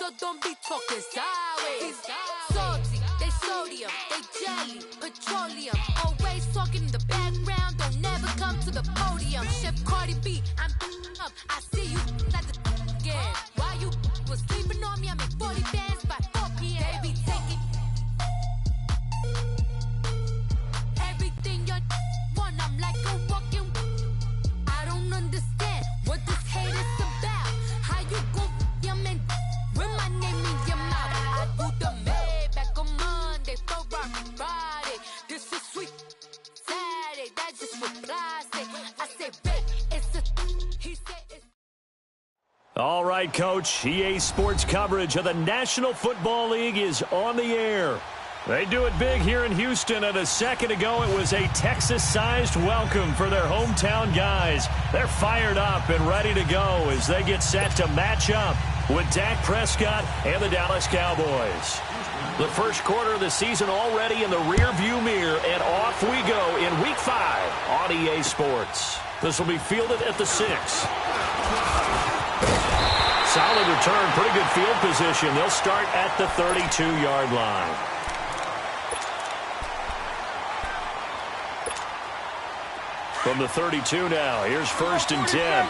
so don't be talking sideways. Salty, they sodium, they jelly, petroleum. Always talking in the background, don't never come to the podium. Chef Cardi B, I'm up. I see you at the again. Why you was sleeping on me? I make 40 bands by 4 p.m. They be taking everything you want. I'm like a walking. I don't understand what this hate is about. How you go your man with my name in your mouth? I do the Maybach on Monday, Ferrari Friday. This is sweet Saturday. That's just what I say. I say, babe, it's a. He said it's. All right, Coach. EA Sports coverage of the National Football League is on the air. They do it big here in Houston, and a second ago it was a Texas-sized welcome for their hometown guys. They're fired up and ready to go as they get set to match up with Dak Prescott and the Dallas Cowboys. The first quarter of the season already in the rear-view mirror, and off we go in Week 5 on EA Sports. This will be fielded at the 6. Solid return, pretty good field position. They'll start at the 32-yard line. From the 32 now, here's 1st and 10.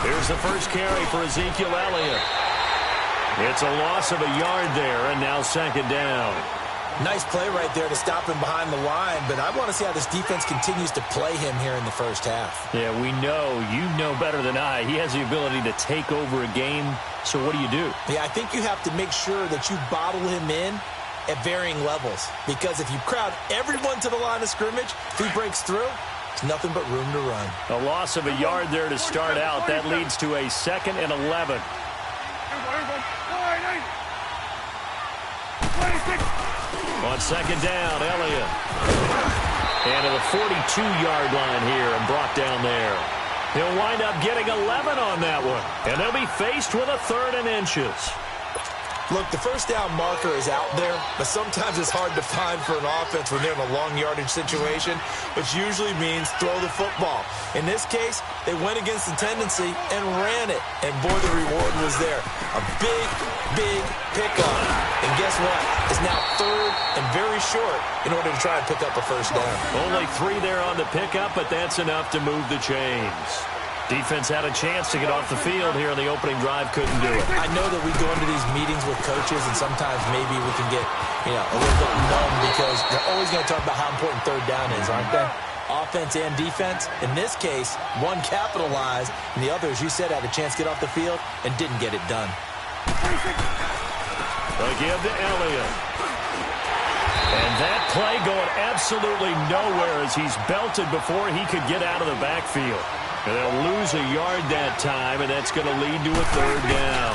Here's the first carry for Ezekiel Elliott. It's a loss of a yard there, and now 2nd down. Nice play right there to stop him behind the line, but I want to see how this defense continues to play him here in the first half. Yeah, we know. You know better than I. He has the ability to take over a game, so what do you do? Yeah, I think you have to make sure that you bottle him in at varying levels, because if you crowd everyone to the line of scrimmage, if he breaks through, there's nothing but room to run. A loss of a yard there to start out. That leads to a 2nd and 11. On 2nd down, Elliott. And to the 42-yard line here and brought down there. He'll wind up getting 11 on that one. And they'll be faced with a 3rd and inches. Look, the first down marker is out there, but sometimes it's hard to find for an offense when they're in a long yardage situation, which usually means throw the football. In this case, they went against the tendency and ran it, and boy, the reward was there. A big, big pickup. And guess what? It's now 3rd and very short in order to try and pick up a first down. Only 3 there on the pickup, but that's enough to move the chains. Defense had a chance to get off the field here on the opening drive, couldn't do it. I know that we go into these meetings with coaches, and sometimes maybe we can get, a little bit numb because they're always going to talk about how important 3rd down is, aren't they? Offense and defense. In this case, one capitalized, and the other, as you said, had a chance to get off the field and didn't get it done. They give to Elliott. And that play going absolutely nowhere as he's belted before he could get out of the backfield. And they'll lose a yard that time, and that's going to lead to a 3rd down.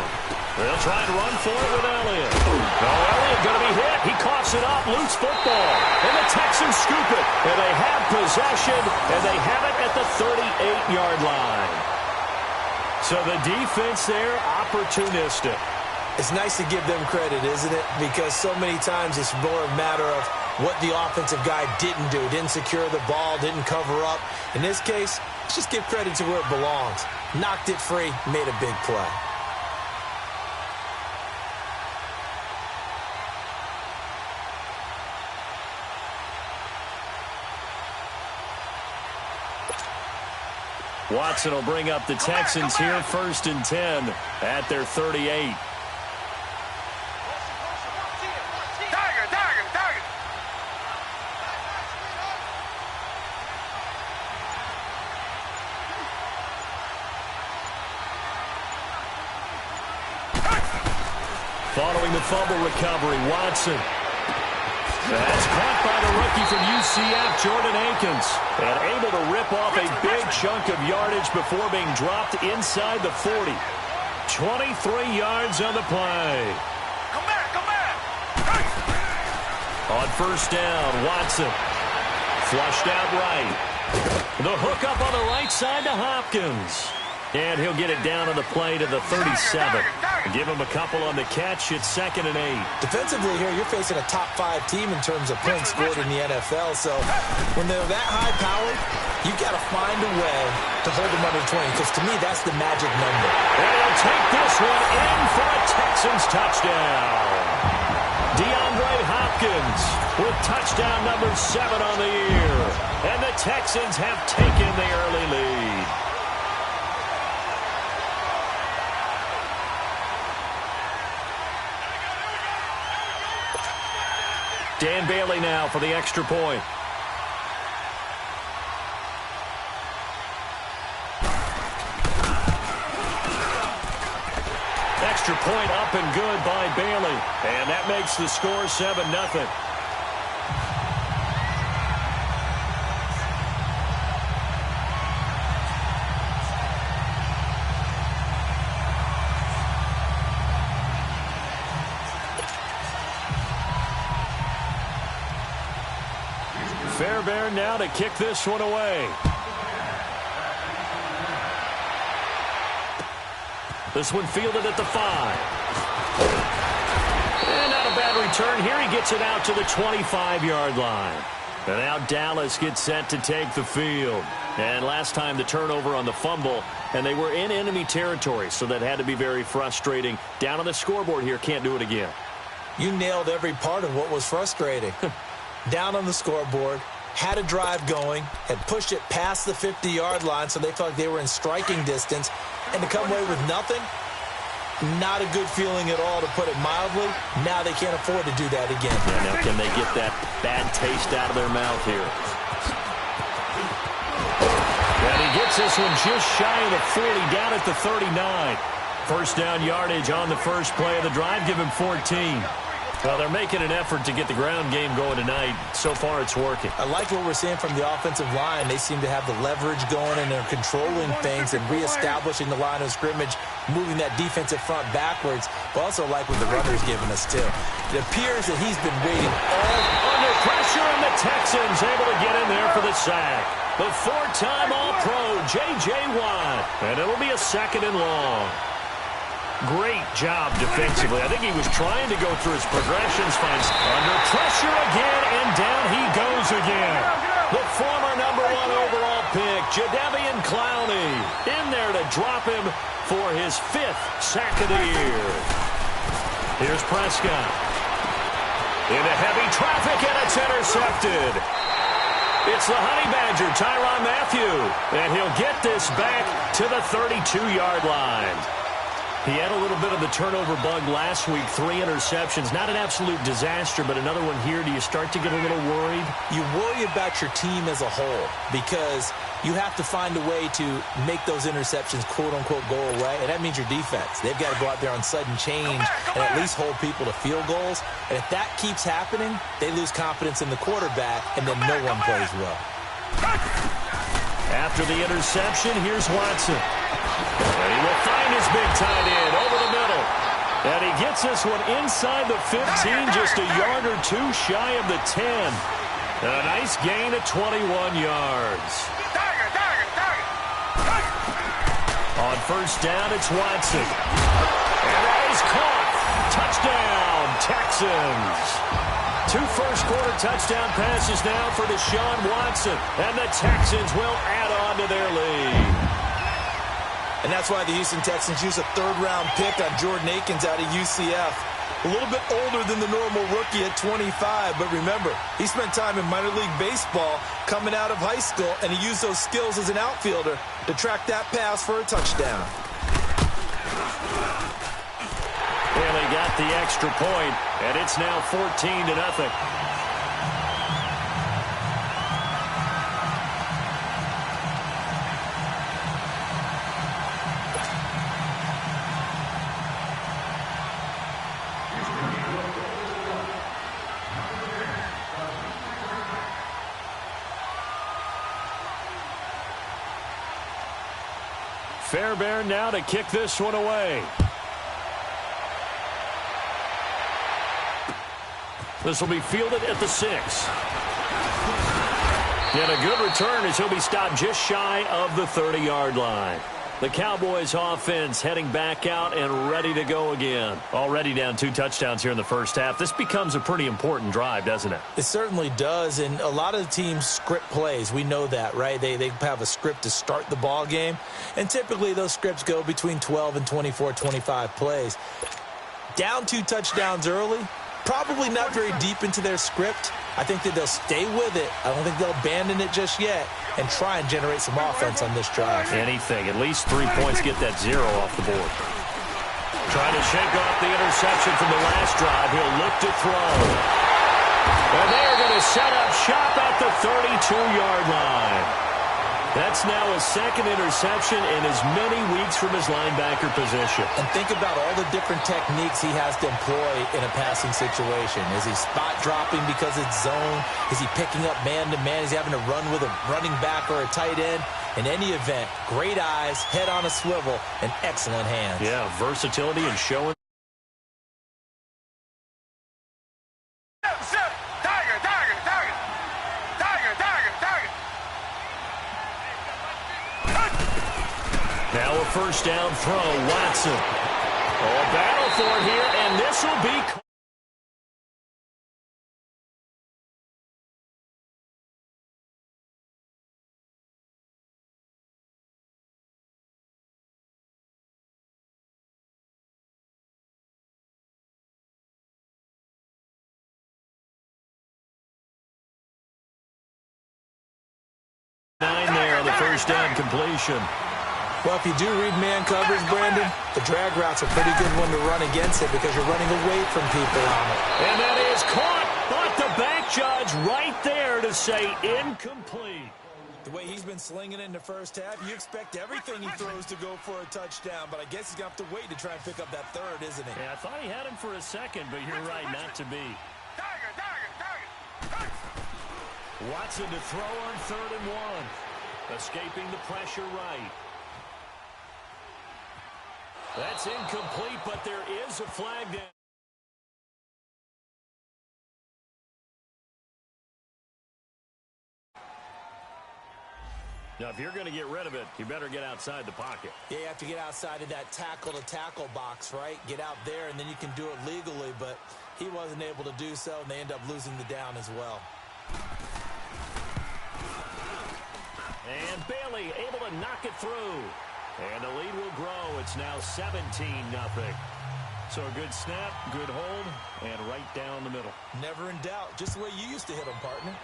They'll try and run for it with Elliott. Oh, Elliott going to be hit. He coughs it up. Loose football. And the Texans scoop it. And they have possession, and they have it at the 38-yard line. So the defense there, opportunistic. It's nice to give them credit, isn't it? Because so many times it's more a matter of what the offensive guy didn't do. Didn't secure the ball, didn't cover up. In this case, let's just give credit to where it belongs. Knocked it free, made a big play. Watson will bring up the Texans here, 1st and 10 at their 38. Following the fumble recovery, Watson. That's caught by the rookie from UCF, Jordan Akins. And able to rip off a big chunk of yardage before being dropped inside the 40. 23 yards on the play. Come back! On 1st down, Watson. Flushed out right. The hook up on the right side to Hopkins. And he'll get it down on the play to the 37. Give him a couple on the catch. It's 2nd and 8. Defensively here, you're facing a top 5 team in terms of points scored in the NFL. So when they're that high-powered, you got to find a way to hold them under 20, because to me, that's the magic number. And he'll take this one in for a Texans touchdown. DeAndre Hopkins with touchdown number 7 on the year. And the Texans have taken the early lead. Dan Bailey now for the extra point. Extra point up and good by Bailey. And that makes the score 7-0. Fairbairn now to kick this one away. This one fielded at the 5. And not a bad return here. He gets it out to the 25-yard line. And now Dallas gets set to take the field. And last time the turnover on the fumble, and they were in enemy territory, so that had to be very frustrating. Down on the scoreboard here, can't do it again. You nailed every part of what was frustrating. Down on the scoreboard, had a drive going, had pushed it past the 50-yard line, so they felt like they were in striking distance, and to come away with nothing, not a good feeling at all, to put it mildly. Now they can't afford to do that again. Yeah, now can they get that bad taste out of their mouth here? And he gets this one just shy of the 40, down at the 39. First down yardage on the first play of the drive. Give him 14. Well, they're making an effort to get the ground game going tonight. So far, it's working. I like what we're seeing from the offensive line. They seem to have the leverage going, and they're controlling things and reestablishing the line of scrimmage, moving that defensive front backwards. But also like what the runner's giving us, too. It appears that he's been waiting all under pressure, and the Texans able to get in there for the sack. The 4-time All-Pro, J.J. Watt. And it'll be a 2nd and long. Great job defensively. I think he was trying to go through his progressions. Finds under pressure again, and down he goes again. The former number 1 overall pick, Jadeveon Clowney, in there to drop him for his 5th sack of the year. Here's Prescott. Into heavy traffic, and it's intercepted. It's the Honey Badger, Tyrann Mathieu, and he'll get this back to the 32-yard line. He had a little bit of the turnover bug last week, 3 interceptions. Not an absolute disaster, but another one here. Do you start to get a little worried? You worry about your team as a whole, because you have to find a way to make those interceptions, quote-unquote, go away, and that means your defense. They've got to go out there on sudden change and at least hold people to field goals. And if that keeps happening, they lose confidence in the quarterback, and then no one plays well. After the interception, here's Watson. And he will find his big tight end over the middle. And he gets this one inside the 15, just a yard or 2 shy of the 10. A nice gain of 21 yards. On first down, it's Watson. And that is caught. Touchdown, Texans. 2 first-quarter touchdown passes now for Deshaun Watson. And the Texans will add on to their lead. And that's why the Houston Texans use a 3rd-round pick on Jordan Akins out of UCF. A little bit older than the normal rookie at 25, but remember, he spent time in minor league baseball coming out of high school, and he used those skills as an outfielder to track that pass for a touchdown. And they got the extra point, and it's now 14-0. Fairbairn now to kick this one away. This will be fielded at the 6. And a good return as he'll be stopped just shy of the 30-yard line. The Cowboys offense heading back out and ready to go again. Already down 2 touchdowns here in the first half. This becomes a pretty important drive, doesn't it? It certainly does, and a lot of teams script plays. We know that, right? They have a script to start the ball game, and typically those scripts go between 12 and 24, 25 plays. Down 2 touchdowns early, probably not very deep into their script. I think that they'll stay with it. I don't think they'll abandon it just yet and try and generate some offense on this drive. Anything. At least 3 points, get that 0 off the board. Trying to shake off the interception from the last drive. He'll look to throw. And they're going to set up shop at the 32-yard line. That's now his 2nd interception in as many weeks from his linebacker position. And think about all the different techniques he has to employ in a passing situation. Is he spot dropping because it's zone? Is he picking up man-to-man? Is he having to run with a running back or a tight end? In any event, great eyes, head on a swivel, and excellent hands. Yeah, versatility and showing. Now a first down throw, Watson. Oh, battle for it here, and this will be... there on the first down completion. Well, if you do read man coverage, Brandon, the drag route's a pretty good one to run against it because you're running away from people on it. And that is caught, but the back judge right there to say incomplete. The way he's been slinging it in the first half, you expect everything he throws to go for a touchdown, but I guess he's going to have to wait to try and pick up that 3rd, isn't he? Yeah, I thought he had him for a second, but you're right, not to be. Watson to throw on 3rd and 1. Escaping the pressure right. That's incomplete, but there is a flag down. Now, if you're going to get rid of it, you better get outside the pocket. Yeah, you have to get outside of that tackle-to-tackle box, right? Get out there, and then you can do it legally, but he wasn't able to do so, and they end up losing the down as well. And Bailey able to knock it through. And the lead will grow. It's now 17-0. So a good snap, good hold, and right down the middle. Never in doubt. Just the way you used to hit them, partner.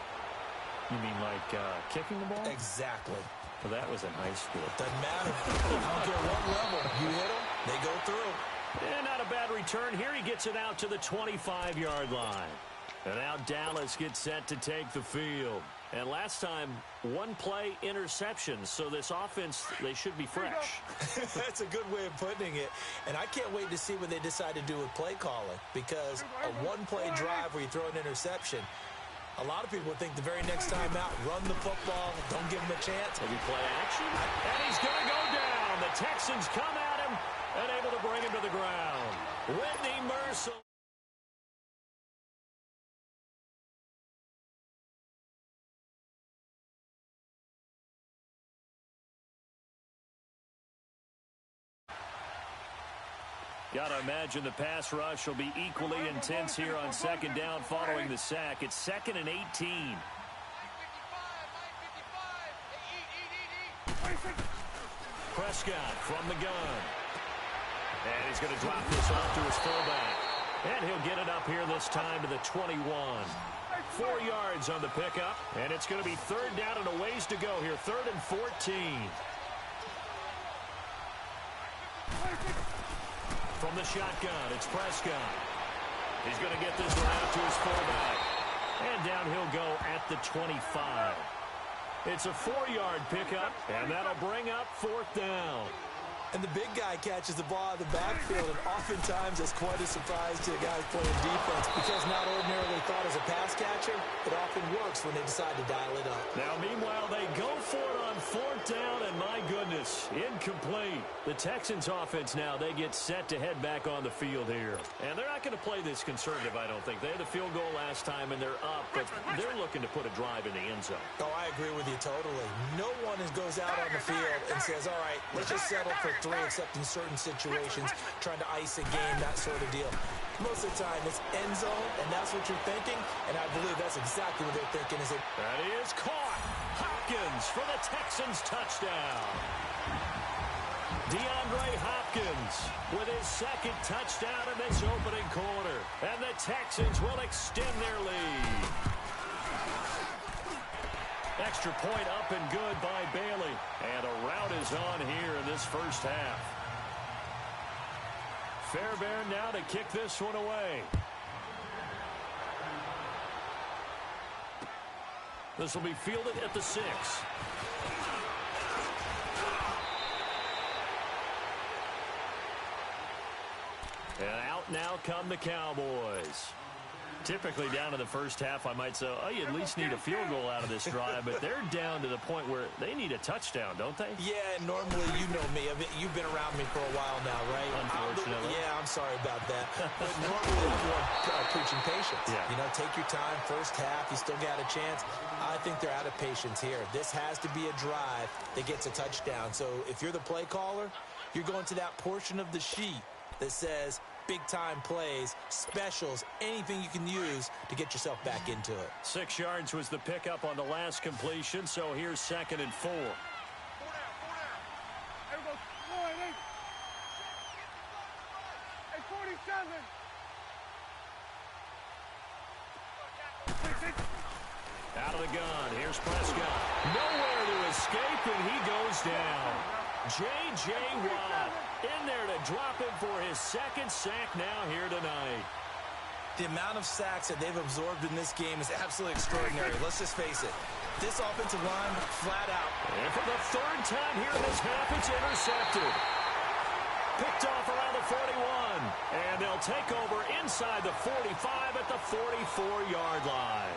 You mean like kicking the ball? Exactly. Well, that was in high school. Doesn't matter. I don't care what level. You hit them, they go through. And not a bad return. Here he gets it out to the 25-yard line. And now Dallas gets set to take the field. And last time, 1-play interception. So this offense, they should be fresh. That's a good way of putting it. And I can't wait to see what they decide to do with play calling. Because a 1-play drive where you throw an interception, a lot of people think the very next time out, run the football, don't give them a chance. Maybe play action. And he's going to go down. The Texans come at him and able to bring him to the ground. Whitney Merciless. Got to imagine the pass rush will be equally intense here on 2nd down following the sack. It's 2nd and 18. Prescott from the gun. And he's going to drop this off to his fullback. And he'll get it up here this time to the 21. 4 yards on the pickup. And it's going to be 3rd down and a ways to go here. 3rd and 14. From the shotgun, it's Prescott. He's going to get this one out to his fullback. And down he'll go at the 25. It's a 4-yard pickup, and that'll bring up 4th down. And the big guy catches the ball out of the backfield, and oftentimes it's quite a surprise to the guys playing defense because not ordinarily thought as a pass catcher, it often works when they decide to dial it up. Now, meanwhile, they go for it on 4th down, and my goodness, incomplete. The Texans offense now, they get set to head back on the field here. And they're not going to play this conservative, I don't think. They had the field goal last time, and they're up, but they're looking to put a drive in the end zone. Oh, I agree with you totally. No one goes out on the field and says, all right, let's just settle for 3, except in certain situations, trying to ice a game, that sort of deal. Most of the time, it's end zone, and that's what you're thinking, and I believe that's exactly what they're thinking. That is caught. Hopkins for the Texans touchdown. DeAndre Hopkins with his 2nd touchdown in this opening quarter, and the Texans will extend their lead. Extra point up and good by Bailey. And a rout is on here in this first half. Fairbairn now to kick this one away. This will be fielded at the 6. And out now come the Cowboys. Typically down in the first half, I might say, oh, you at least need a field goal out of this drive, but they're down to the point where they need a touchdown, don't they? Yeah, normally, you know me. You've been around me for a while now, right? Unfortunately. I'm sorry about that. But normally, I'm preaching patience. Yeah. You know, take your time. First half, you still got a chance. I think they're out of patience here. This has to be a drive that gets a touchdown. So if you're the play caller, you're going to that portion of the sheet that says big-time plays, specials, anything you can use to get yourself back into it. 6 yards was the pickup on the last completion, so here's 2nd and 4. 4 down. There we go. 47. Out of the gun, here's Prescott. Nowhere to escape, and he goes down. J.J. Watt in there to drop him for his 2nd sack now here tonight. The amount of sacks that they've absorbed in this game is absolutely extraordinary. Let's just face it. This offensive line, flat out. And for the 3rd time here in this half, it's intercepted. Picked off around the 41. And they'll take over inside the 45 at the 44-yard line.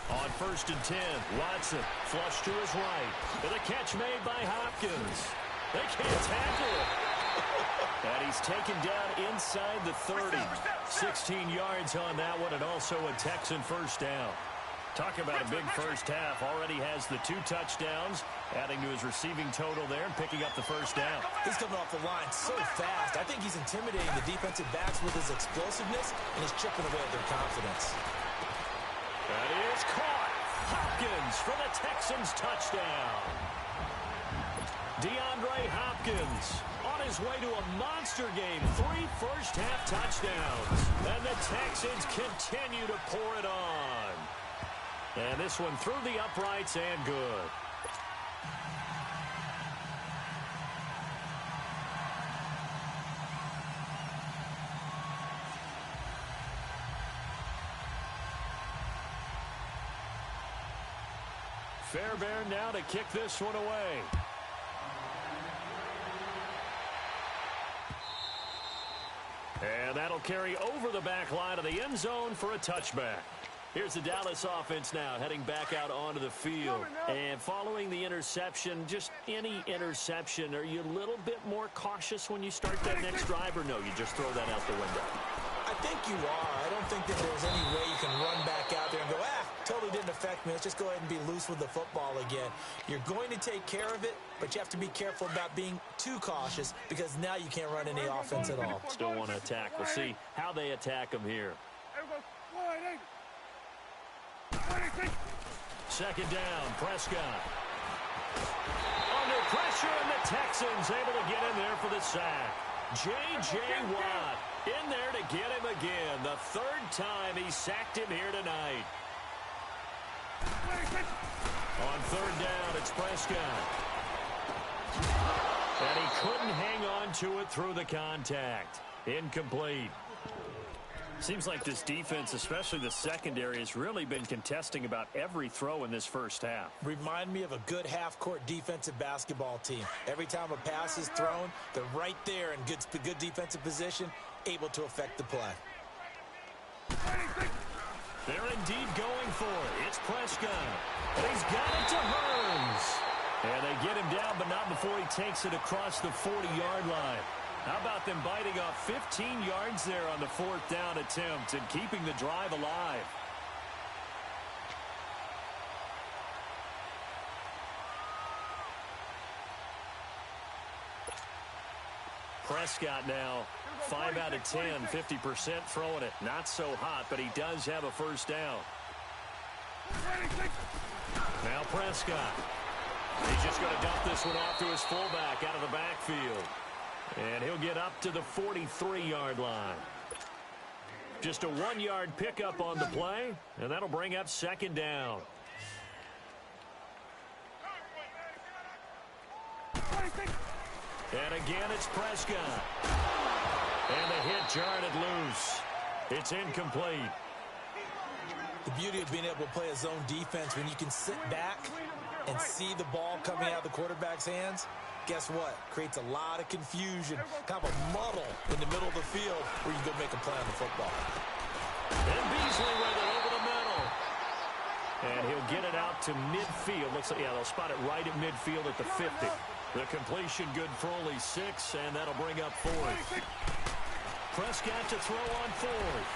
On 1st and 10, Watson flush to his right. And a catch made by Hopkins. They can't tackle it. And he's taken down inside the 30. 16 yards on that one, and also a Texan first down. Talk about a big first half. Already has the 2 touchdowns, adding to his receiving total there and picking up the first down. He's coming off the line so fast. I think he's intimidating the defensive backs with his explosiveness, and he's chipping away at their confidence. That is caught. Hopkins for the Texans touchdown. DeAndre Hopkins on his way to a monster game. 3 first-half touchdowns. And the Texans continue to pour it on. And this one through the uprights and good. Fairbairn now to kick this one away. And that'll carry over the back line of the end zone for a touchback. Here's the Dallas offense now heading back out onto the field. And following the interception, just any interception, are you a little bit more cautious when you start that next drive, or no, you just throw that out the window? I think you are. I don't think that there's any way you can run back out there and go, totally didn't affect me. Let's just go ahead and be loose with the football again. You're going to take care of it, but you have to be careful about being too cautious because now you can't run any offense at all. Still want to attack. We'll see how they attack them here. 2nd down, Prescott. Under pressure, and the Texans able to get in there for the sack. J.J. Watt in there to third time he sacked him here tonight. On third down, it's Prescott. And he couldn't hang on to it through the contact. Incomplete. Seems like this defense, especially the secondary, has really been contesting about every throw in this first half. Remind me of a good half-court defensive basketball team. Every time a pass is thrown, they're right there in good defensive position, able to affect the play. They're indeed going for it. It's Prescott. And he's got it to Hearns. And they get him down, but not before he takes it across the 40-yard line. How about them biting off 15 yards there on the fourth down attempt and keeping the drive alive? Prescott now, 5 out of 10, 50% throwing it. Not so hot, but he does have a first down. Now Prescott. He's just going to dump this one off to his fullback out of the backfield. And he'll get up to the 43-yard line. Just a 1-yard pickup on the play, and that'll bring up second down. And again, it's Prescott. And the hit jarred it loose. It's incomplete. The beauty of being able to play a zone defense when you can sit back and see the ball coming out of the quarterback's hands, guess what? Creates a lot of confusion, kind of a muddle in the middle of the field where you go make a play on the football. And Beasley with it over the middle. And he'll get it out to midfield. Looks like, yeah, they'll spot it right at midfield at the 50. The completion good for only 6, and that'll bring up 4th. Prescott to throw on 4th.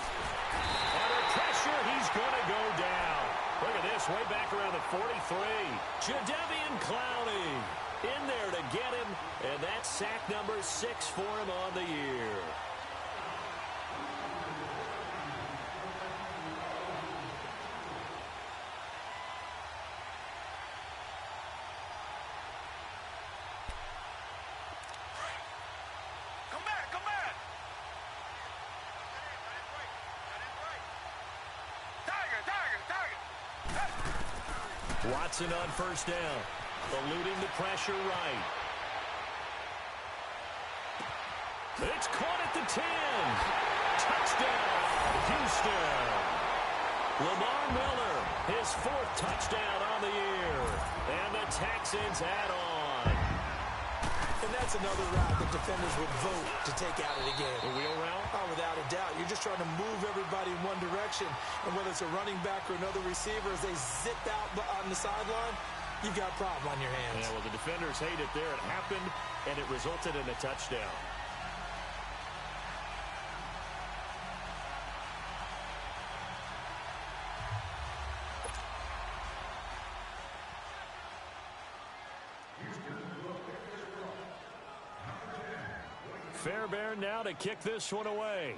Under pressure, he's going to go down. Look at this, way back around the 43. Jadeveon Clowney in there to get him, and that's sack number 6 for him on the year. Come back! Target! Watson on first down. Eluding the pressure right. It's caught at the 10. Touchdown, Houston. Lamar Miller, his 4th touchdown on the year. And the Texans add on. And that's another route that defenders would vote to take out of the game. The wheel route? Oh, without a doubt. You're just trying to move everybody in one direction. And whether it's a running back or another receiver, as they zip out on the sideline, you've got a problem on your hands. Yeah, well, the defenders hate it there. It happened, and it resulted in a touchdown. Fairbairn now to kick this one away.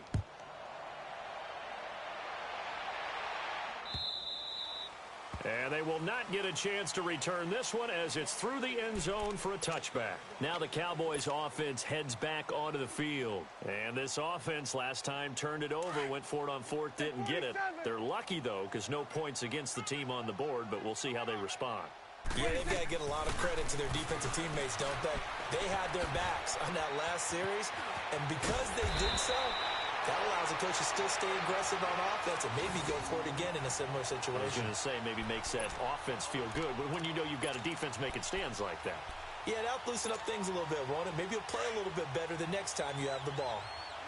And they will not get a chance to return this one as it's through the end zone for a touchback. Now the Cowboys offense heads back onto the field. And this offense last time turned it over, went for it on 4th, didn't get it. They're lucky, though, because no points against the team on the board, but we'll see how they respond. Yeah, they've got to get a lot of credit to their defensive teammates, don't they? They had their backs on that last series, and because they did so, that allows the coach to still stay aggressive on offense and maybe go for it again in a similar situation. I was going to say maybe makes that offense feel good, but when you know you've got a defense making stands like that. Yeah, that'll loosen up things a little bit, won't it? Maybe you'll play a little bit better the next time you have the ball.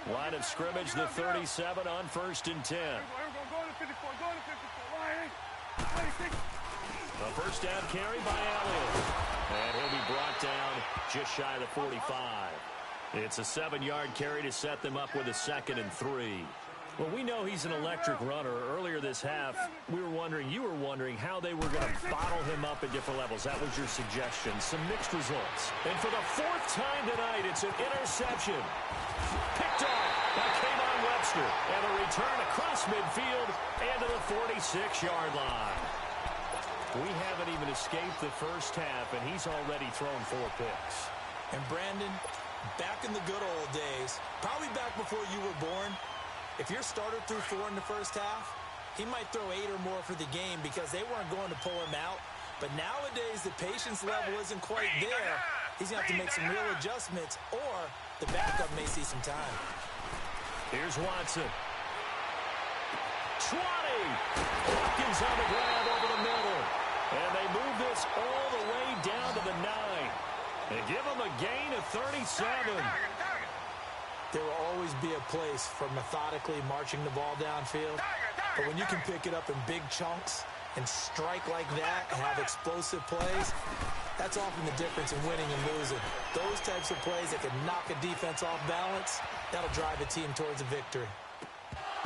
Line of scrimmage, the 37 on 1st and 10. Go to 54, go to 54. A first down carry by Elliott. And he'll be brought down just shy of the 45. It's a 7-yard carry to set them up with a 2nd and 3. Well, we know he's an electric runner. Earlier this half, you were wondering how they were going to bottle him up at different levels. That was your suggestion. Some mixed results. And for the 4th time tonight, it's an interception. Picked off by Kayvon Webster. And a return across midfield and to the 46-yard line. We haven't even escaped the first half, and he's already thrown 4 picks. And Brandon, back in the good old days, probably back before you were born, If your starter threw 4 in the first half, he might throw 8 or more for the game because they weren't going to pull him out. But nowadays, the patience level isn't quite there. He's going to have to make some real adjustments, or the backup may see some time. Here's Watson. 20. Hopkins on the grab over the middle. And they move this all the way down to the 9. They give him a gain of 37. There will always be a place for methodically marching the ball downfield. But when you can pick it up in big chunks and strike like that and have explosive plays, that's often the difference in winning and losing. Those types of plays that can knock a defense off balance, that'll drive a team towards a victory.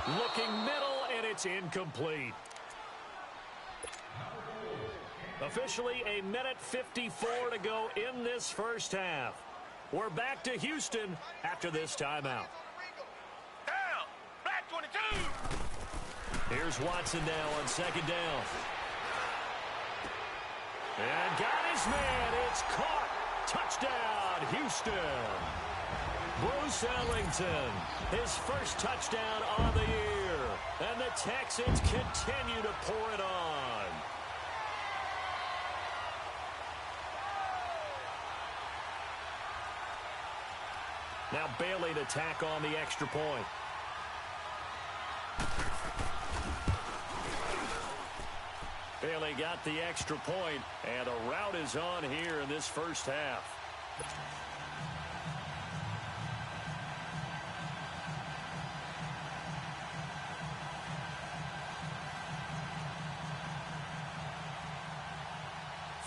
Looking middle, and it's incomplete. Officially a minute 54 to go in this first half. We're back to Houston after this timeout. Down. Black 22. Here's Watson now on second down. And got his man. It's caught. Touchdown, Houston. Bruce Ellington, his first touchdown on the year. And the Texans continue to pour it on. Now Bailey to tack on the extra point. Bailey got the extra point, and a rout is on here in this first half.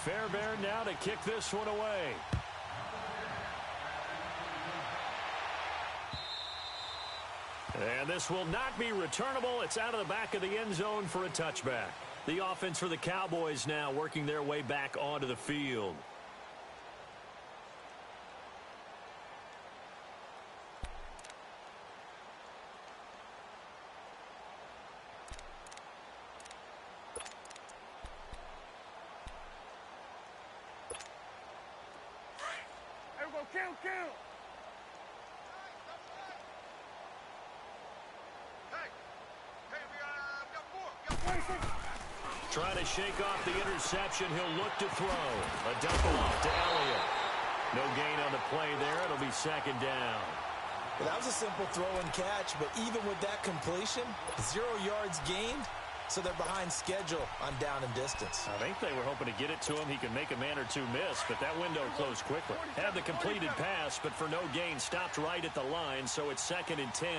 Fairbairn now to kick this one away. And this will not be returnable. It's out of the back of the end zone for a touchback. The offense for the Cowboys now working their way back onto the field. There we go. Count. Trying to shake off the interception. He'll look to throw. A dump off to Elliott. No gain on the play there. It'll be second down. Well, that was a simple throw and catch, but even with that completion, 0 yards gained, so they're behind schedule on down and distance. I think they were hoping to get it to him. He could make a man or two miss, but that window closed quickly. Had the completed pass, but for no gain, stopped right at the line, so it's 2nd and 10.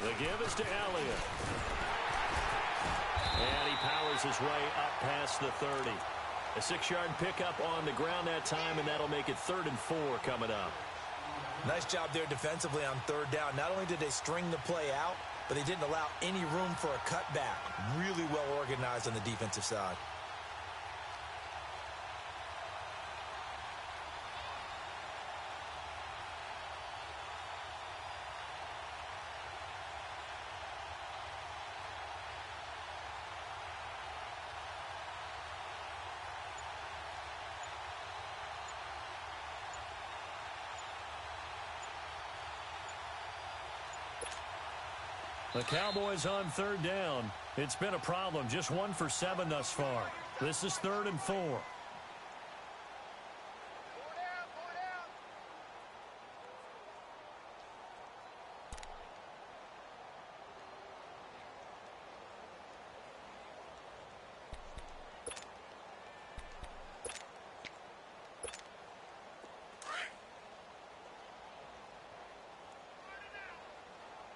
The give is to Elliott. And he powers his way up past the 30. A 6-yard pickup on the ground that time, and that'll make it 3rd and 4 coming up. Nice job there defensively on 3rd down. Not only did they string the play out, but they didn't allow any room for a cutback. Really well organized on the defensive side. The Cowboys on 3rd down. It's been a problem. Just 1 for 7 thus far. This is 3rd and 4.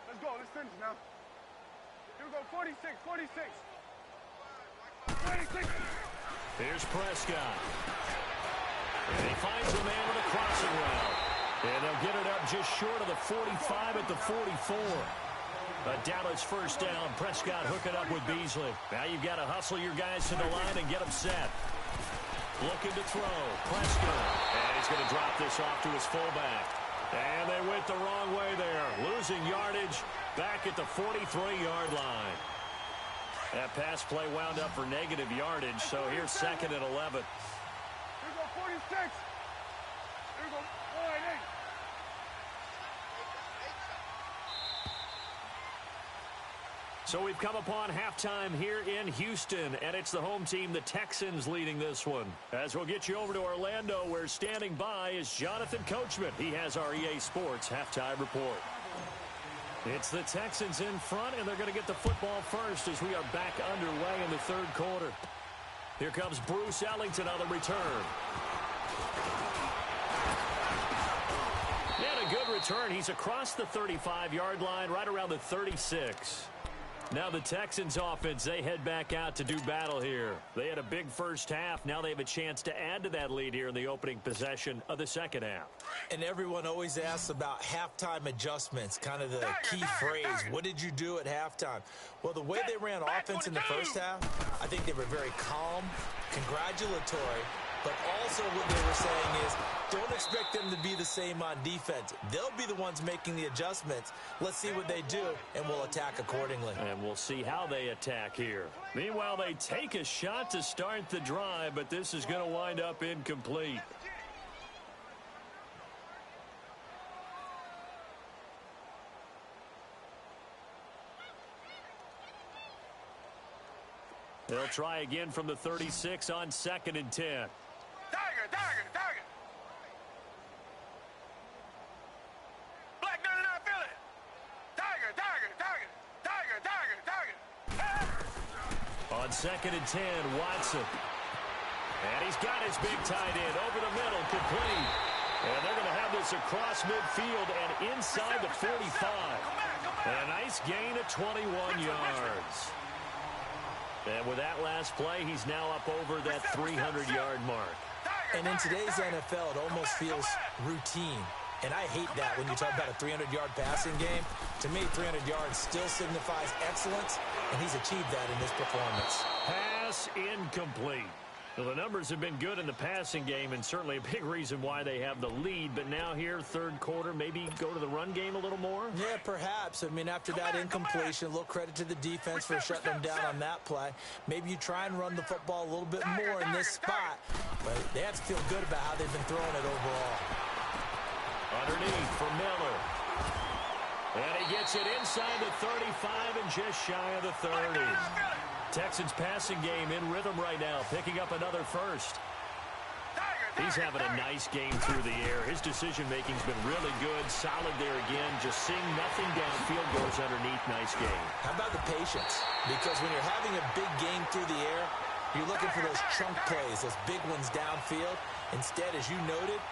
Let's go. Let's finish now. Here we go. 46. 26. Here's Prescott. And he finds a man with a crossing route. And they'll get it up just short of the 45 at the 44. A Dallas first down. Prescott hooking up with Beasley. Now you've got to hustle your guys to the line and get them set. Looking to throw. Prescott. And he's going to drop this off to his fullback. And they went the wrong way there. Losing yardage back at the 43-yard line. That pass play wound up for negative yardage, so here's 2nd and 11. Here we go. 46. Here we go. 1-8. So we've come upon halftime here in Houston, and it's the home team, the Texans, leading this one. As we'll get you over to Orlando, where standing by is Jonathan Coachman. He has our EA Sports halftime report. It's the Texans in front, and they're going to get the football first as we are back underway in the third quarter. Here comes Bruce Ellington on the return. And a good return. He's across the 35-yard line, right around the 36. Now the Texans offense, they head back out to do battle here. They had a big first half. Now they have a chance to add to that lead here in the opening possession of the second half. And everyone always asks about halftime adjustments, kind of the key phrase. What did you do at halftime? Well, the way they ran offense in the first half, I think they were very calm, congratulatory, but also what they were saying is don't expect them to be the same on defense. They'll be the ones making the adjustments. Let's see what they do, and we'll attack accordingly. And we'll see how they attack here. Meanwhile, they take a shot to start the drive, but this is going to wind up incomplete. They'll try again from the 36 on 2nd and 10. Tiger. Black 99 Philly. Tiger. On 2nd and 10, Watson. And he's got his big tight end over the middle, complete. And they're going to have this across midfield and inside the 45. And a nice gain of 21 yards. And with that last play, he's now up over that 300-yard mark. And in today's NFL, it almost feels routine. And I hate that when you talk about a 300-yard passing game. To me, 300 yards still signifies excellence, and he's achieved that in this performance. Pass incomplete. Well, the numbers have been good in the passing game, and certainly a big reason why they have the lead. But now here, third quarter, maybe go to the run game a little more? Yeah, perhaps. I mean, after that incompletion, a little credit to the defense for shutting them down on that play. Maybe you try and run the football a little bit more in this spot. But they have to feel good about how they've been throwing it overall. Underneath for Miller. And he gets it inside the 35 and just shy of the 30. Texans passing game in rhythm right now, picking up another first. He's having a nice game through the air. His decision-making's been really good. Solid there again. Just seeing nothing downfield, goes underneath. Nice game. How about the patience? Because when you're having a big game through the air, you're looking for those chunk plays, those big ones downfield. Instead, as you noted,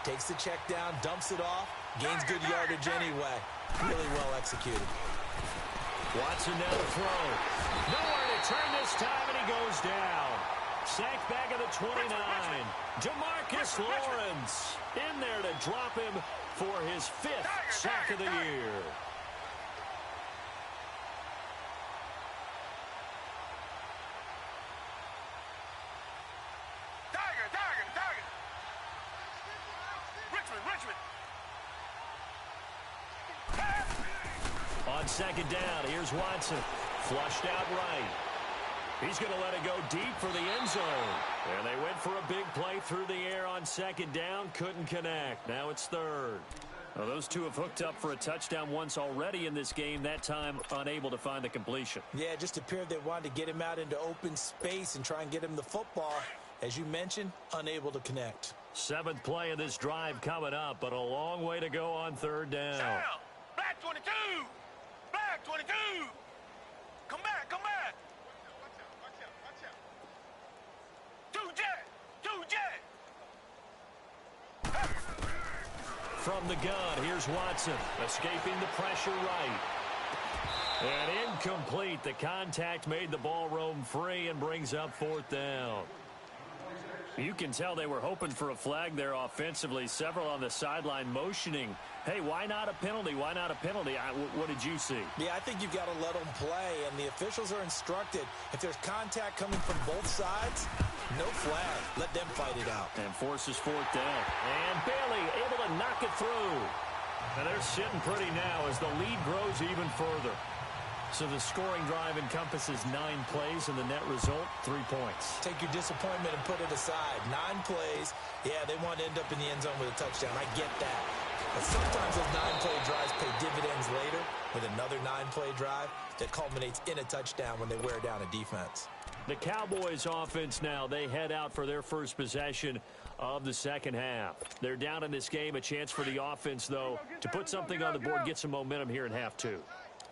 takes the check down, dumps it off, gains good yardage anyway. Really well executed. Watson now to throw. Nowhere to turn this time, and he goes down. Sacked back at the 29. DeMarcus Lawrence in there to drop him for his 5th sack of the year. Richmond. On 2nd down, here's Watson. Flushed out right. He's going to let it go deep for the end zone. And they went for a big play through the air on 2nd down. Couldn't connect. Now it's 3rd. Well, those two have hooked up for a touchdown once already in this game. That time unable to find the completion. Yeah, it just appeared they wanted to get him out into open space and try and get him the football. As you mentioned, unable to connect. 7th play of this drive coming up, but a long way to go on 3rd down. Black 22. Black 22. Come back. Watch out. 2 jet. From the gun, here's Watson, escaping the pressure right. And incomplete. The contact made the ball roam free and brings up 4th down. You can tell they were hoping for a flag there offensively. Several on the sideline motioning. Hey, why not a penalty? Why not a penalty? What did you see? Yeah, I think you've got to let them play, and the officials are instructed. If there's contact coming from both sides, no flag. Let them fight it out. And forces 4th down. And Bailey able to knock it through. And they're sitting pretty now as the lead grows even further. So the scoring drive encompasses 9 plays, and the net result, 3 points. Take your disappointment and put it aside. 9 plays. Yeah, they want to end up in the end zone with a touchdown. I get that. But sometimes those 9-play drives pay dividends later with another 9-play drive that culminates in a touchdown when they wear down a defense. The Cowboys offense now, they head out for their first possession of the second half. They're down in this game. A chance for the offense, though, to put something on the board, get some momentum here in half two.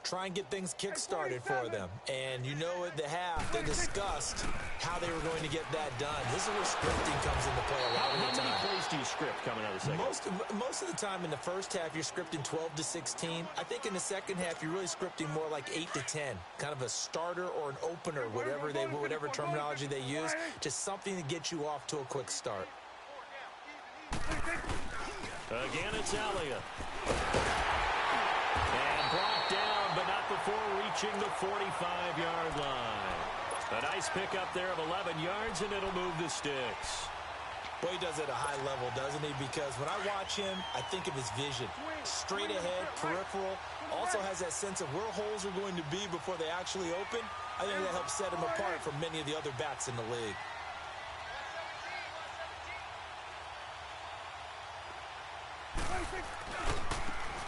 Try and get things kick-started for them. And you know at the half, they discussed how they were going to get that done. This is where scripting comes into play a lot of the time. How many plays do you script coming out of the second? Most of the time in the first half, you're scripting 12 to 16. I think in the second half, you're really scripting more like 8 to 10. Kind of a starter or an opener, whatever terminology they use. Just something to get you off to a quick start. Again, it's Elliott. And brought down, but not before reaching the 45-yard line. A nice pickup there of 11 yards, and it'll move the sticks. Well, he does it at a high level, doesn't he? Because when I watch him, I think of his vision. Straight ahead, peripheral. Also has that sense of where holes are going to be before they actually open. I think that helps set him apart from many of the other backs in the league.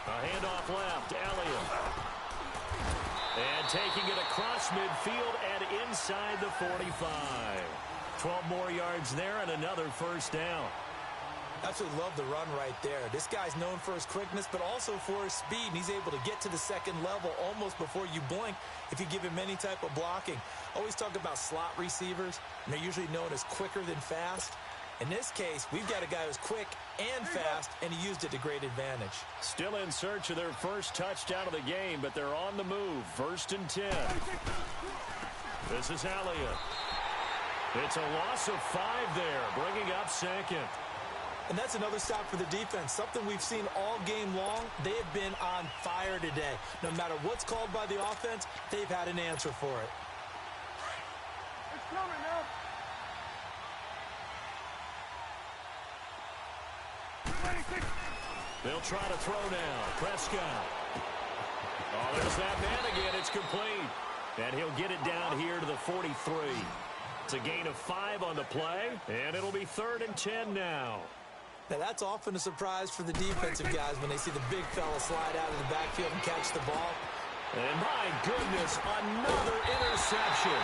A handoff left, Elliott. And taking it across midfield and inside the 45. 12 more yards there and another first down. Absolutely love the run right there. This guy's known for his quickness, but also for his speed. And he's able to get to the second level almost before you blink if you give him any type of blocking. Always talk about slot receivers, and they're usually known as quicker than fast. In this case, we've got a guy who's quick and fast, and he used it to great advantage. Still in search of their first touchdown of the game, but they're on the move. 1st and 10. This is Elliott. It's a loss of 5 there, bringing up second. And that's another stop for the defense. Something we've seen all game long. They have been on fire today. No matter what's called by the offense, they've had an answer for it. It's coming now. They'll try to throw now. Prescott. Oh, there's that man again. It's complete. And he'll get it down here to the 43. It's a gain of 5 on the play, and it'll be 3rd and 10 now. Now, that's often a surprise for the defensive guys when they see the big fella slide out of the backfield and catch the ball. And my goodness, another interception.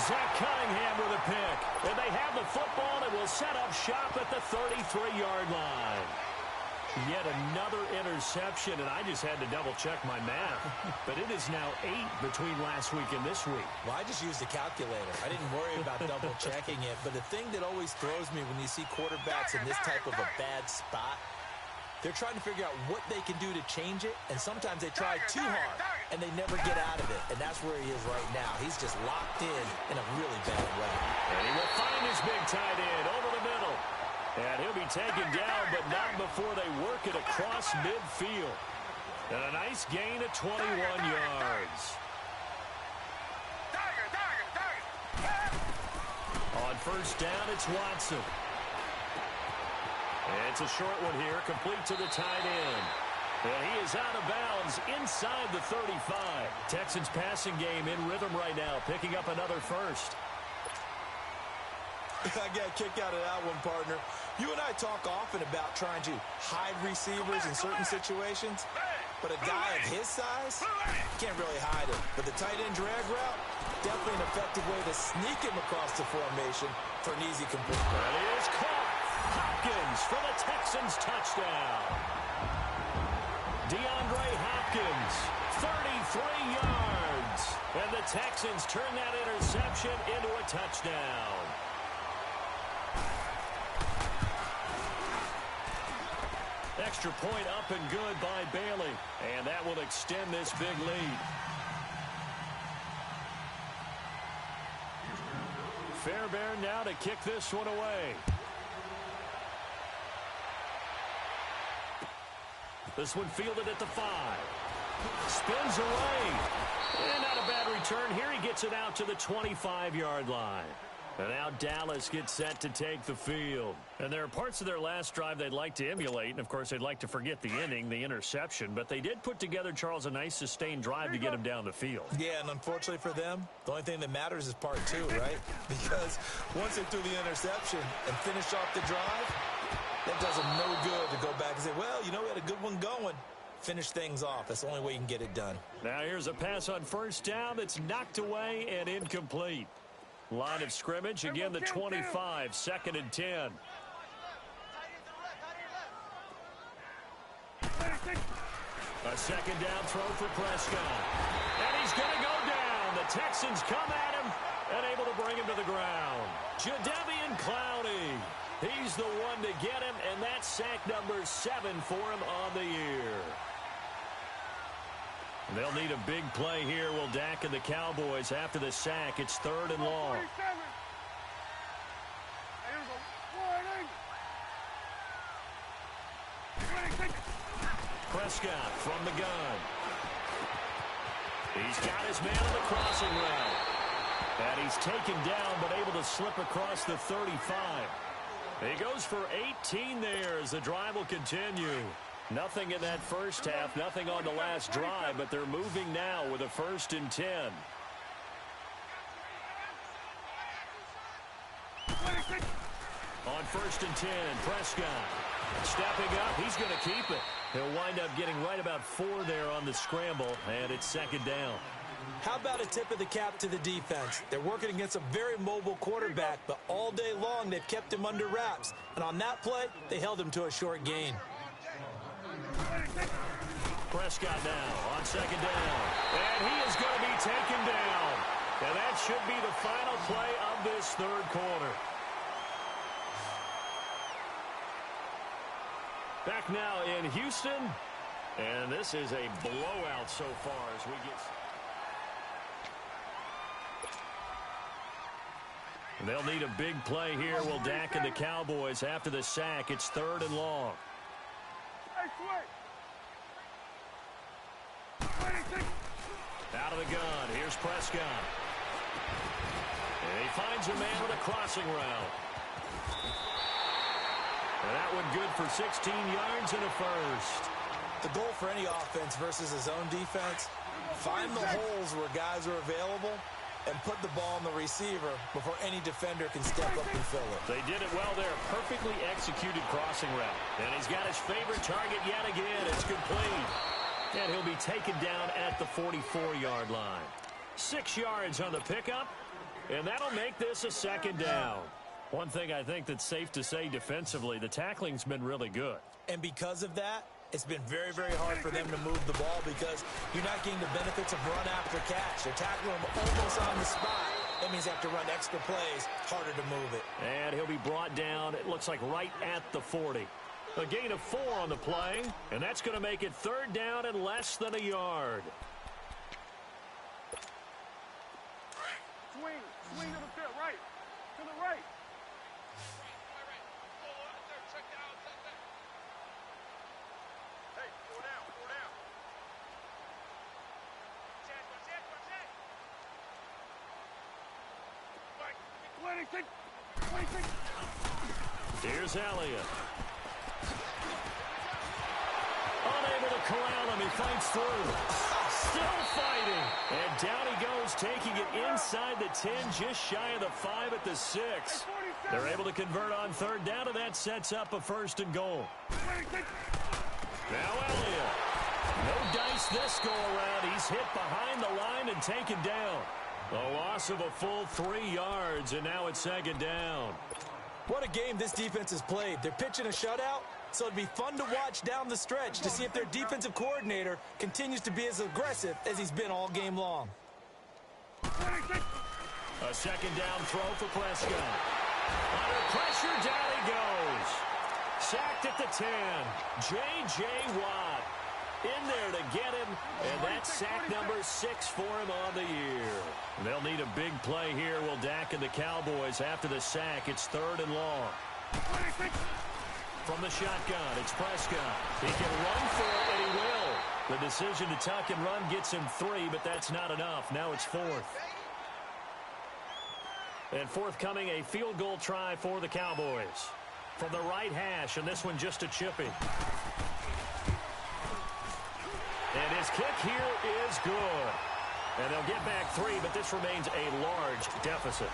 Zach Cunningham with a pick. And they have the football and will set up shop at the 33-yard line. Yet another interception, and I just had to double-check my math. But it is now 8 between last week and this week. Well, I just used a calculator. I didn't worry about double-checking it. But the thing that always throws me when you see quarterbacks in this type of a bad spot, they're trying to figure out what they can do to change it, and sometimes they try too hard, and they never get out of it. And that's where he is right now. He's just locked in a really bad way. And he will find his big tight end over the middle. And he'll be taken down, but not before they work it across midfield. And a nice gain of 21 yards. On first down, it's Watson. And it's a short one here, complete to the tight end. And he is out of bounds inside the 35. Texans passing game in rhythm right now, picking up another first. I got a kick out of that one, partner. You and I talk often about trying to hide receivers in certain situations, but a guy of his size can't really hide him. But the tight end drag route, definitely an effective way to sneak him across the formation for an easy complete. That is caught. Hopkins for the Texans touchdown. DeAndre Hopkins, 33 yards. And the Texans turn that interception into a touchdown. Extra point up and good by Bailey. And that will extend this big lead. Fairbairn now to kick this one away. This one fielded at the 5. Spins away. And not a bad return here. He gets it out to the 25-yard line. And now Dallas gets set to take the field. And there are parts of their last drive they'd like to emulate. And, of course, they'd like to forget the inning, the interception. But they did put together, Charles, a nice sustained drive to get him down the field. Yeah, and unfortunately for them, the only thing that matters is part 2, right? Because once they threw the interception and finished off the drive, that does them no good to go back and say, well, Finish things off. That's the only way you can get it done. Now here's a pass on first down that's knocked away and incomplete. Line of scrimmage, again the 25, 2nd and 10. A second down throw for Prescott. And he's going to go down. The Texans come at him and able to bring him to the ground. Jadeveon Clowney. He's the one to get him, and that's sack number 7 for him on the year. They'll need a big play here. Will Dak and the Cowboys after the sack. It's 3rd and long. Prescott from the gun. He's got his man on the crossing route. And he's taken down but able to slip across the 35. He goes for 18 there as the drive will continue. Nothing in that first half, nothing on the last drive, but they're moving now with a 1st and 10. On 1st and 10, Prescott stepping up. He's going to keep it. He'll wind up getting right about 4 there on the scramble, and it's 2nd down. How about a tip of the cap to the defense? They're working against a very mobile quarterback, but all day long they've kept him under wraps. And on that play, they held him to a short gain. Prescott now on 2nd down. And he is going to be taken down. And that should be the final play of this 3rd quarter. Back now in Houston. And this is a blowout so far as we get... They'll need a big play here. Will Dak and the Cowboys after the sack. It's 3rd and long. Out of the gun. Here's Prescott. And he finds a man with a crossing route. And that one good for 16 yards and a 1st. The goal for any offense versus his own defense, find the holes where guys are available and put the ball on the receiver before any defender can step up and fill it. They did it well there. Perfectly executed crossing route. And he's got his favorite target yet again. It's complete. And he'll be taken down at the 44-yard line. 6 yards on the pickup. And that'll make this a 2nd down. One thing I think that's safe to say defensively, the tackling's been really good. And because of that, it's been very, very hard for them to move the ball because you're not getting the benefits of run after catch. They're tackling him almost on the spot. That means they have to run extra plays, harder to move it. And he'll be brought down, it looks like right at the 40. A gain of 4 on the play, and that's going to make it 3rd down and less than a yard. Swing to the field, right, to the right. Hey, go down. Here's Elliott. Unable to corral him. He fights through. Still fighting. And down he goes, taking it inside the 10, just shy of the 5 at the 6. They're able to convert on 3rd down, and that sets up a 1st and goal. Now Elliott. No dice this go-around. He's hit behind the line and taken down. A loss of a full 3 yards, and now it's 2nd down. What a game this defense has played. They're pitching a shutout, so it'd be fun to watch down the stretch to see if their defensive coordinator continues to be as aggressive as he's been all game long. A 2nd down throw for Prescott. Under pressure, down he goes. Sacked at the 10. J.J. Watt in there to get him, and that's sack number 6 for him on the year. They'll need a big play here. Will Dak and the Cowboys after the sack. It's 3rd and long. From the shotgun, it's Prescott. He can run for it, and he will. The decision to tuck and run gets him 3, but that's not enough. Now it's 4th. And forthcoming, a field goal try for the Cowboys. From the right hash, and this one just a chippy. And his kick here is good. And they'll get back 3, but this remains a large deficit.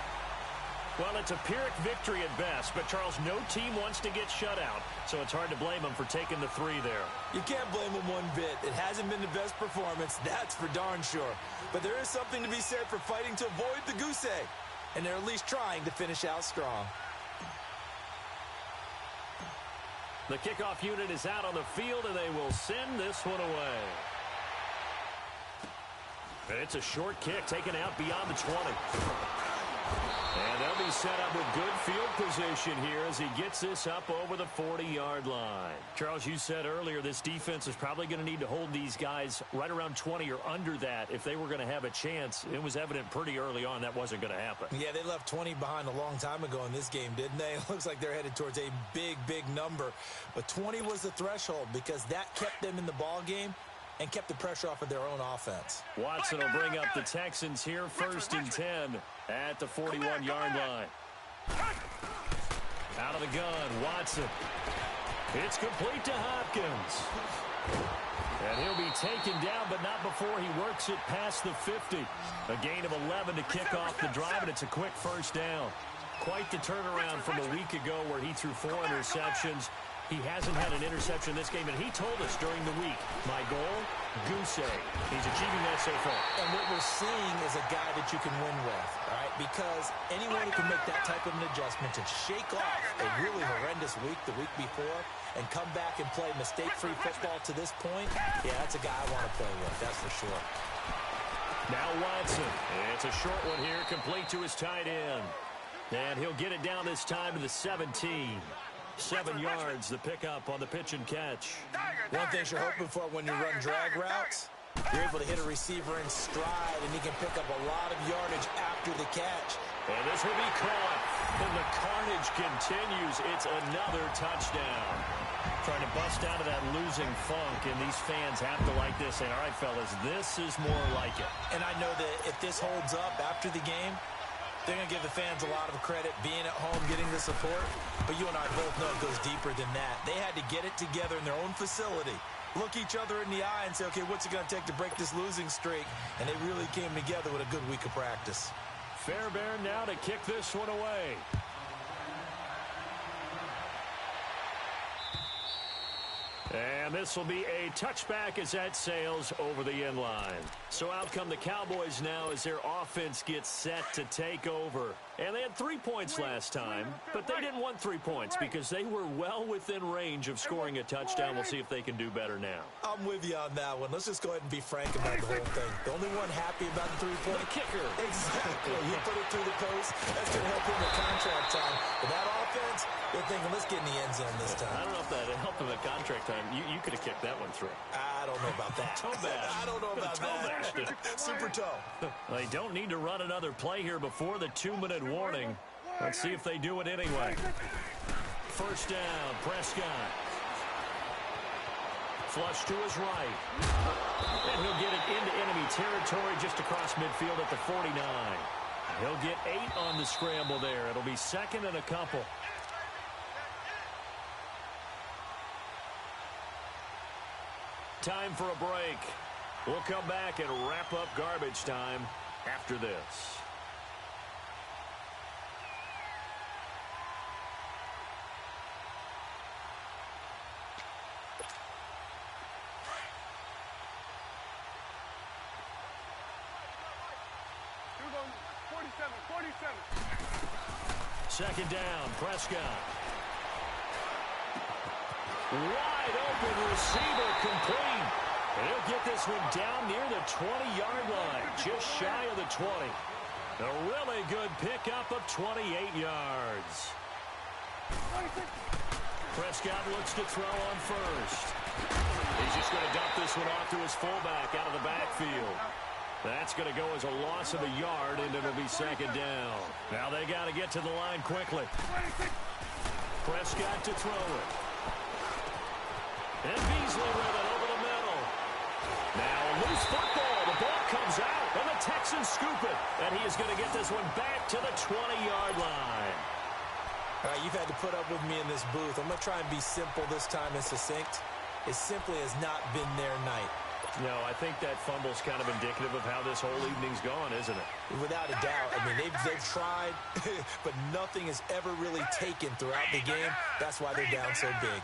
Well, it's a Pyrrhic victory at best, but, Charles, no team wants to get shut out, so it's hard to blame them for taking the 3 there. You can't blame them one bit. It hasn't been the best performance, that's for darn sure. But there is something to be said for fighting to avoid the goose egg, and they're at least trying to finish out strong. The kickoff unit is out on the field, and they will send this one away. It's a short kick taken out beyond the 20. And they'll be set up with good field position here as he gets this up over the 40-yard line. Charles, you said earlier this defense is probably going to need to hold these guys right around 20 or under that if they were going to have a chance. It was evident pretty early on that wasn't going to happen. Yeah, they left 20 behind a long time ago in this game, didn't they? It looks like they're headed towards a big, big number. But 20 was the threshold because that kept them in the ball game and kept the pressure off of their own offense. Watson will bring up the Texans here, 1st and 10 at the 41-yard line. Out of the gun, Watson. It's complete to Hopkins. And he'll be taken down, but not before he works it past the 50. A gain of 11 to kick off the drive, and it's a quick 1st down. Quite the turnaround from a week ago where he threw 4 interceptions. He hasn't had an interception this game, and he told us during the week, my goal, goose egg. He's achieving that so far. And what we're seeing is a guy that you can win with, all right? Because anyone who can make that type of an adjustment and shake off a really horrendous week the week before and come back and play mistake-free football to this point, yeah, that's a guy I want to play with, that's for sure. Now Watson. It's a short one here, complete to his tight end. And he'll get it down this time to the 17. 7 yards, the pickup on the pitch and catch. One thing you're hoping for when you run drag routes, you're able to hit a receiver in stride, and he can pick up a lot of yardage after the catch. And this will be caught. And the carnage continues. It's another touchdown. Trying to bust out of that losing funk, and these fans have to like this. And all right, fellas, this is more like it. And I know that if this holds up after the game, they're going to give the fans a lot of credit being at home, getting the support. But you and I both know it goes deeper than that. They had to get it together in their own facility, look each other in the eye and say, okay, what's it going to take to break this losing streak? And they really came together with a good week of practice. Fairbairn now to kick this one away. And this will be a touchback as that sails over the end line. So out come the Cowboys now as their offense gets set to take over. And they had 3 points last time, but they didn't want 3 points because they were well within range of scoring a touchdown. We'll see if they can do better now. I'm with you on that one. Let's just go ahead and be frank about the whole thing. The only one happy about the 3-point kicker. Exactly. He put it through the post. That's going to help him in contract time. But that offense, they're thinking, let's get in the end zone this time. I don't know if that helped him at contract time. You could have kicked that one through. I don't know about that. Toe bash. I don't know about that. Super toe. They don't need to run another play here before the 2-minute warning. Let's see if they do it anyway. 1st down, Prescott. Flush to his right. And he'll get it into enemy territory just across midfield at the 49. He'll get 8 on the scramble there. It'll be 2nd and a couple. Time for a break. We'll come back and wrap up garbage time after this. You're going 47. 2nd down, Prescott. Wide open receiver complete. And he'll get this one down near the 20-yard line, just shy of the 20. A really good pickup of 28 yards. Prescott looks to throw on first. He's just going to dump this one off to his fullback out of the backfield. That's going to go as a loss of a yard, and it'll be 2nd down. Now they got to get to the line quickly. Prescott to throw it. And Beasley with it over the middle. Now a loose football. The ball comes out, and the Texans scoop it. And he is going to get this one back to the 20-yard line. All right, you've had to put up with me in this booth. I'm going to try and be simple this time and succinct. It simply has not been their night. No, I think that fumble's kind of indicative of how this whole evening's gone, isn't it? Without a doubt. I mean, they've tried, but nothing is ever really taken throughout the game. That's why they're down so big.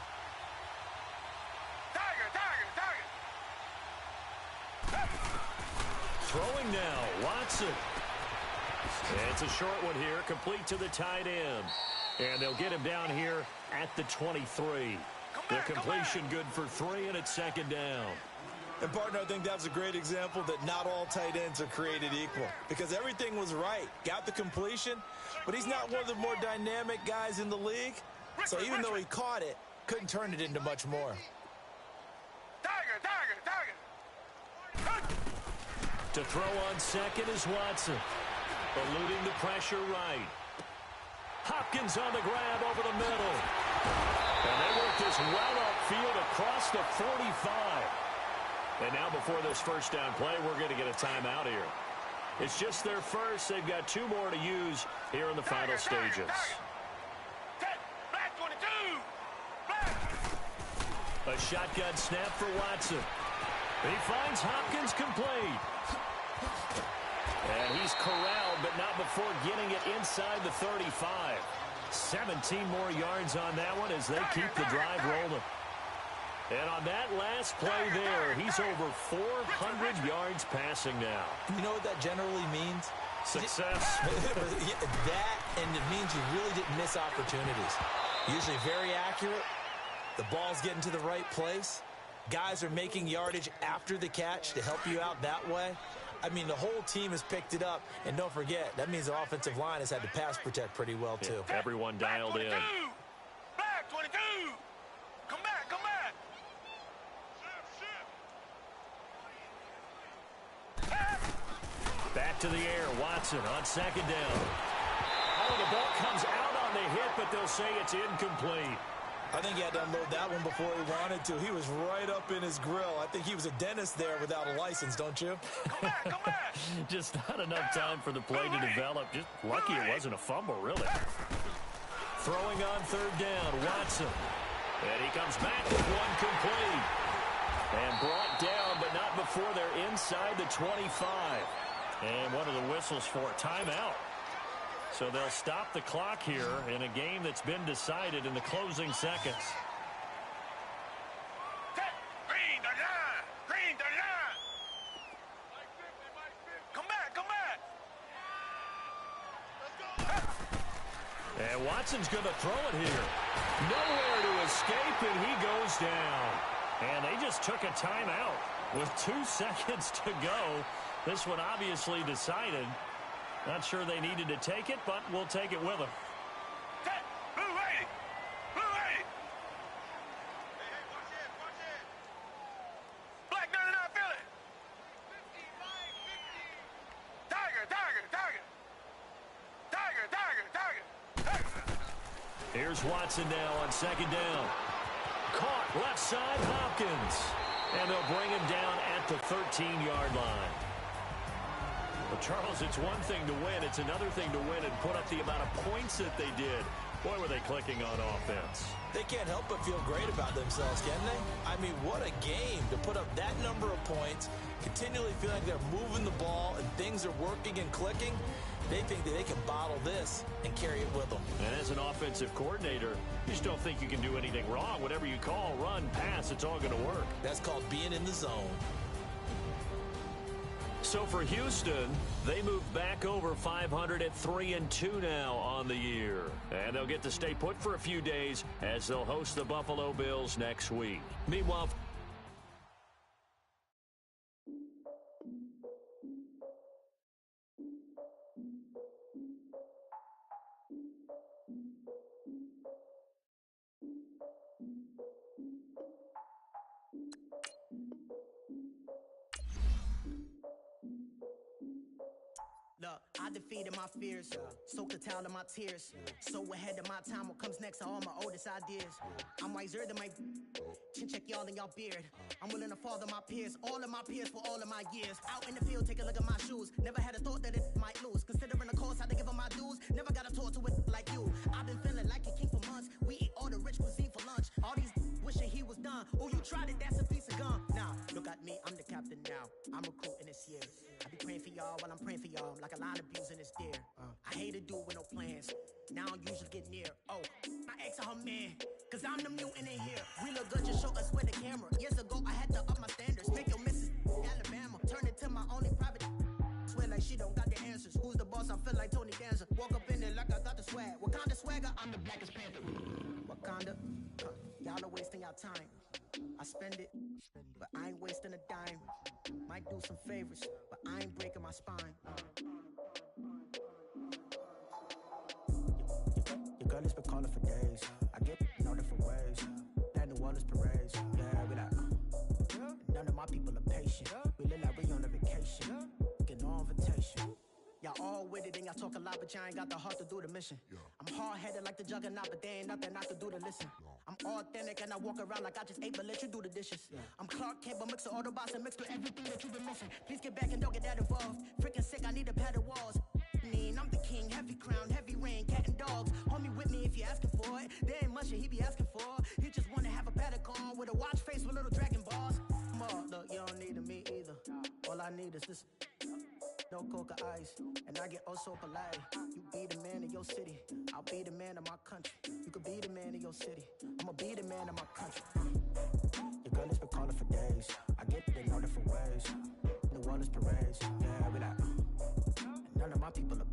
Throwing now, Watson. And it's a short one here, complete to the tight end. And they'll get him down here at the 23. The completion good for 3, and it's second down. And, partner, I think that's a great example that not all tight ends are created equal, because everything was right. Got the completion, but he's not one of the more dynamic guys in the league. So even though he caught it, couldn't turn it into much more. To throw on second is Watson. Eluding the pressure right. Hopkins on the grab over the middle. And they work this well upfield across the 45. And now before this first down play, we're going to get a timeout here. It's just their first. They've got 2 more to use here in the final stages. A shotgun snap for Watson. He finds Hopkins complete. And he's corralled, but not before getting it inside the 35. 17 more yards on that one as they keep the drive rolling. And on that last play there, he's over 400 yards passing now. You know what that generally means? Success. That, and it means you really didn't miss opportunities. Usually very accurate. The ball's getting to the right place. Guys are making yardage after the catch to help you out that way. I mean, the whole team has picked it up. And don't forget, that means the offensive line has had to pass protect pretty well, too. Yeah, everyone dialed in. Back 22. Come back, come back. Back to the air, Watson on second down. Oh, the ball comes out on the hit, but they'll say it's incomplete. I think he had to unload that one before he wanted to. He was right up in his grill. I think he was a dentist there without a license, don't you? Come back, come back. Just not enough time for the play to develop. Just lucky it wasn't a fumble, really. Throwing on third down, Watson. And he comes back with one complete. And brought down, but not before they're inside the 25. And one of the whistles for a timeout. So they'll stop the clock here in a game that's been decided in the closing seconds. Green the line. Green the line. Come back, come back. And Watson's going to throw it here. Nowhere to escape, and he goes down. And they just took a timeout with 2 seconds to go. This one obviously decided. Not sure they needed to take it, but we'll take it with them. Blue lady. Blue lady. Black 99 Philly. Tiger, tiger, tiger. Tiger, tiger, tiger. Here's Watson now on second down. Caught left side, Hopkins. And they'll bring him down at the 13-yard line. Well, Charles, it's one thing to win. It's another thing to win and put up the amount of points that they did. Boy, were they clicking on offense. They can't help but feel great about themselves, can they? I mean, what a game to put up that number of points, continually feel like they're moving the ball and things are working and clicking. They think that they can bottle this and carry it with them. And as an offensive coordinator, you just don't think you can do anything wrong. Whatever you call, run, pass, it's all going to work. That's called being in the zone. So for Houston, they move back over 500 at 3-2 now on the year. And they'll get to stay put for a few days as they'll host the Buffalo Bills next week. Meanwhile, Look, I defeated my fears, soaked the towel in my tears. So ahead of my time, what comes next are all my oldest ideas. I'm wiser than my chin check y'all in y'all beard. I'm willing to father my peers, all of my peers for all of my years. Out in the field, take a look at my shoes. Never had a thought that it might lose. Considering the cost, I had to give them my dues. Never got a talk to it like you. I've been feeling like a king for months. We eat all the rich cuisine for lunch. All these wishing he was done. Oh, you tried it, that's a piece of gum. Now, look at me, I'm the I'm recruiting this year. I be praying for y'all while I'm praying for y'all. I'm like a line abusing this deer. I hate a dude with no plans. Now I don't usually get near. Oh, my ex and her man. Cause I'm the mutant in here. We look good, just show us where the camera. Years ago, I had to up my standards. Make your missus Alabama. Turn it to my only private. Swear like she don't got the answers. Who's the boss? I feel like Tony Danza. Walk up in there like I got the swag. What kind of swagger? I'm the blackest panther. Wakanda. Y'all are wasting your time. I spend it, but I ain't wasting a dime. Might do some favors, but I ain't breaking my spine. Your girl has been calling for days. I get in all different ways. That New Orleans parades. Yeah, we like, none of my people are patient. We look like we on a vacation. Get no invitation. Y'all all with it and y'all talk a lot, but y'all ain't got the heart to do the mission. I'm hard-headed like the juggernaut, but there ain't nothing I can do to listen. I'm authentic and I walk around like I just ate, but let you do the dishes. I'm Clark Kent, but mix the Autobots and mix with everything that you've been missing. Please get back and don't get that involved. Freaking sick, I need to pad the walls. I'm the king, heavy crown, heavy rain, cat and dogs. Homie with me if you asking for it. There ain't much that he be asking for. He just wanna have a paddock on with a watch face with little dragon balls. Look, you don't need me either. All I need is this. No coca ice, and I get oh so polite. You be the man of your city, I'll be the man of my country. You could be the man of your city, I'ma be the man of my country. Your girl has been calling for days. I get it in all different ways. New Orleans parades, yeah, we like. None of my people are